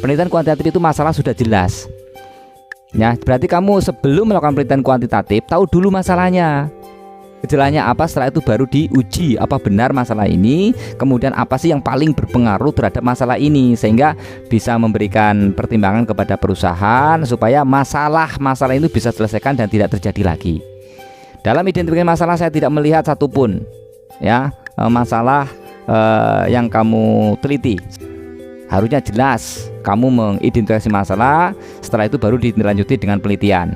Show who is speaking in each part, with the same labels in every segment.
Speaker 1: Penelitian kuantitatif itu masalah sudah jelas. Ya, berarti kamu sebelum melakukan penelitian kuantitatif tahu dulu masalahnya. Gejalanya apa, setelah itu baru diuji apa benar masalah ini, kemudian apa sih yang paling berpengaruh terhadap masalah ini, sehingga bisa memberikan pertimbangan kepada perusahaan supaya masalah itu bisa selesaikan dan tidak terjadi lagi. Dalam identifikasi masalah saya tidak melihat satupun ya masalah yang kamu teliti. Harusnya jelas kamu mengidentifikasi masalah, setelah itu baru dilanjuti dengan penelitian.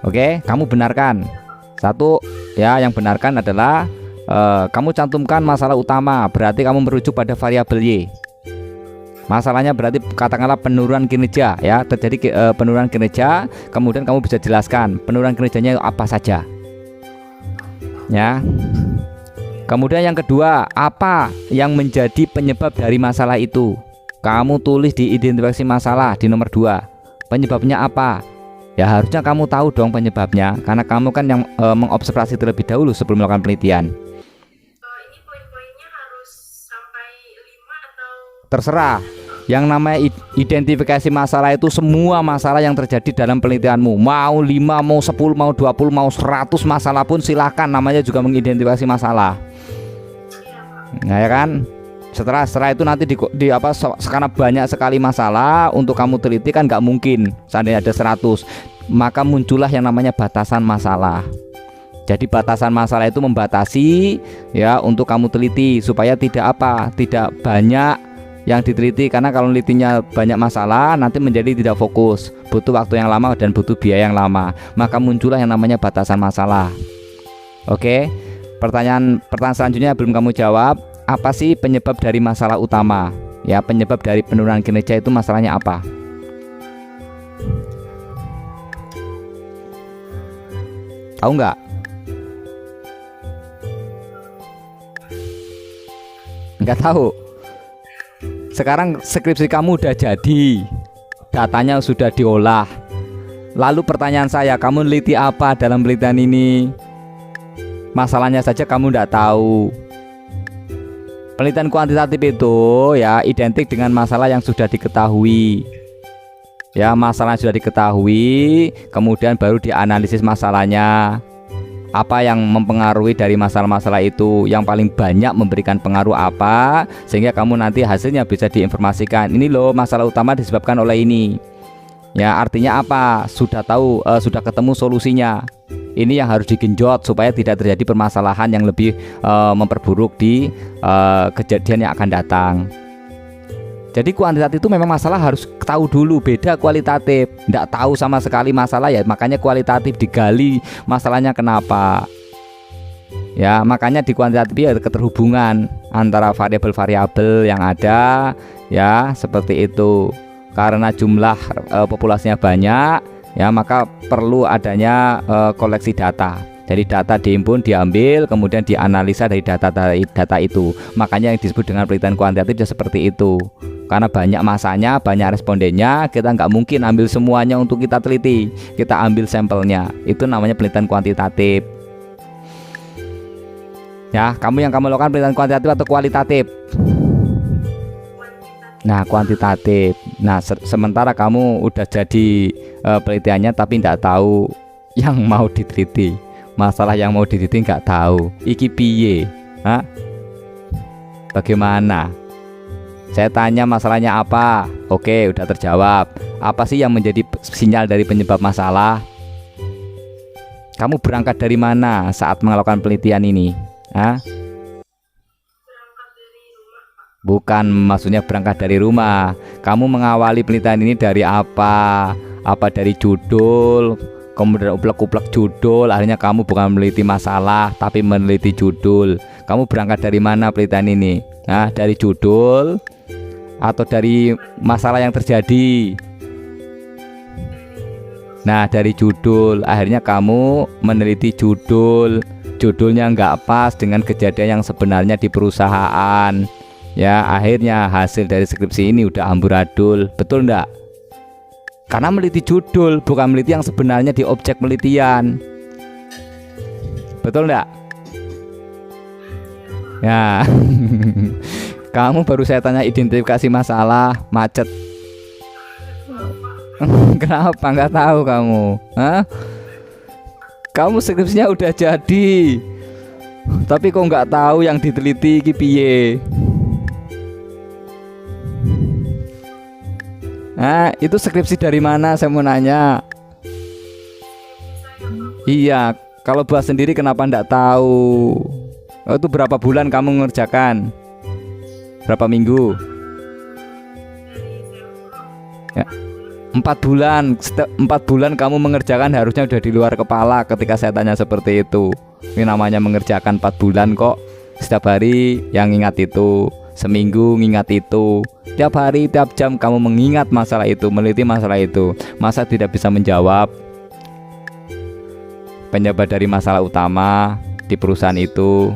Speaker 1: Oke, kamu benarkan. Satu ya, yang benarkan adalah kamu cantumkan masalah utama, berarti kamu merujuk pada variabel Y. Masalahnya berarti katakanlah penurunan kinerja ya, terjadi penurunan kinerja, kemudian kamu bisa jelaskan penurunan kinerjanya apa saja. Ya. Kemudian yang kedua, apa yang menjadi penyebab dari masalah itu? Kamu tulis di identifikasi masalah di nomor 2. Penyebabnya apa? Ya harusnya kamu tahu dong penyebabnya, karena kamu kan yang mengobservasi terlebih dahulu sebelum melakukan penelitian.
Speaker 2: Ini poin-poinnya harus sampai 5 atau?
Speaker 1: Terserah. Yang namanya identifikasi masalah itu semua masalah yang terjadi dalam penelitianmu. Mau 5, mau 10, mau 20, mau 100 masalah pun silahkan, namanya juga mengidentifikasi masalah. Nah ya kan? Setelah itu nanti karena banyak sekali masalah untuk kamu teliti kan nggak mungkin seandainya ada 100, maka muncullah yang namanya batasan masalah. Jadi batasan masalah itu membatasi ya untuk kamu teliti supaya tidak banyak yang diteliti, karena kalau nelitinya banyak masalah nanti menjadi tidak fokus, butuh waktu yang lama dan butuh biaya yang lama, maka muncullah yang namanya batasan masalah. Oke, pertanyaan selanjutnya belum kamu jawab. Apa sih penyebab dari masalah utama? Ya, penyebab dari penurunan kinerja itu masalahnya apa? Tahu nggak? Nggak tahu. Sekarang skripsi kamu udah jadi, datanya sudah diolah. Lalu pertanyaan saya, kamu neliti apa dalam penelitian ini? Masalahnya saja kamu nggak tahu. Penelitian kuantitatif itu ya identik dengan masalah yang sudah diketahui. Ya, masalah yang sudah diketahui, kemudian baru dianalisis masalahnya. Apa yang mempengaruhi dari masalah-masalah itu, yang paling banyak memberikan pengaruh apa, sehingga kamu nanti hasilnya bisa diinformasikan. Ini loh masalah utama disebabkan oleh ini. Ya, artinya apa? Sudah tahu, sudah ketemu solusinya. Ini yang harus digenjot supaya tidak terjadi permasalahan yang lebih memperburuk di kejadian yang akan datang. Jadi kuantitatif itu memang masalah harus tahu dulu, beda kualitatif. Tidak tahu sama sekali masalah ya, makanya kualitatif digali masalahnya kenapa. Ya, makanya di kuantitatif ya keterhubungan antara variabel-variabel yang ada ya, seperti itu. Karena jumlah populasinya banyak ya, maka perlu adanya koleksi data. Jadi data dihimpun, diambil, kemudian dianalisa dari data itu. Makanya yang disebut dengan penelitian kuantitatif ya seperti itu. Karena banyak masanya, banyak respondennya, kita nggak mungkin ambil semuanya untuk kita teliti. Kita ambil sampelnya. Itu namanya penelitian kuantitatif. Ya, kamu lakukan penelitian kuantitatif atau kualitatif? Nah, kuantitatif. Nah, sementara kamu udah jadi penelitiannya tapi nggak tahu yang mau diteliti. Masalah yang mau diteliti nggak tahu. Iki piye? Hah? Bagaimana? Saya tanya masalahnya apa? Oke, udah terjawab. Apa sih yang menjadi sinyal dari penyebab masalah? Kamu berangkat dari mana saat melakukan penelitian ini? Hah? Bukan, maksudnya berangkat dari rumah. Kamu mengawali penelitian ini dari apa? Apa dari judul? Kemudian uplek-uplek judul, akhirnya kamu bukan meneliti masalah tapi meneliti judul. Kamu berangkat dari mana penelitian ini? Nah, dari judul atau dari masalah yang terjadi? Nah, dari judul. Akhirnya kamu meneliti judul. Judulnya nggak pas dengan kejadian yang sebenarnya di perusahaan. Ya, akhirnya hasil dari skripsi ini udah amburadul. Betul enggak? Karena meneliti judul, bukan meneliti yang sebenarnya di objek penelitian. Betul enggak? Ya. Kamu baru saya tanya identifikasi masalah, macet. Kenapa nggak tahu kamu? Hah? Kamu skripsinya udah jadi, tapi kok nggak tahu yang diteliti iki piye? Nah, itu skripsi dari mana? Saya mau nanya. Iya, kalau buat sendiri kenapa nggak tahu? Oh, itu berapa bulan kamu mengerjakan? Berapa minggu? Ya. 4 bulan. 4 bulan kamu mengerjakan, harusnya udah di luar kepala ketika saya tanya seperti itu. Ini namanya mengerjakan 4 bulan kok. Setiap hari yang ingat itu, seminggu ngingat itu, tiap hari, tiap jam kamu mengingat masalah itu, meneliti masalah itu. Masa tidak bisa menjawab penyebab dari masalah utama di perusahaan itu?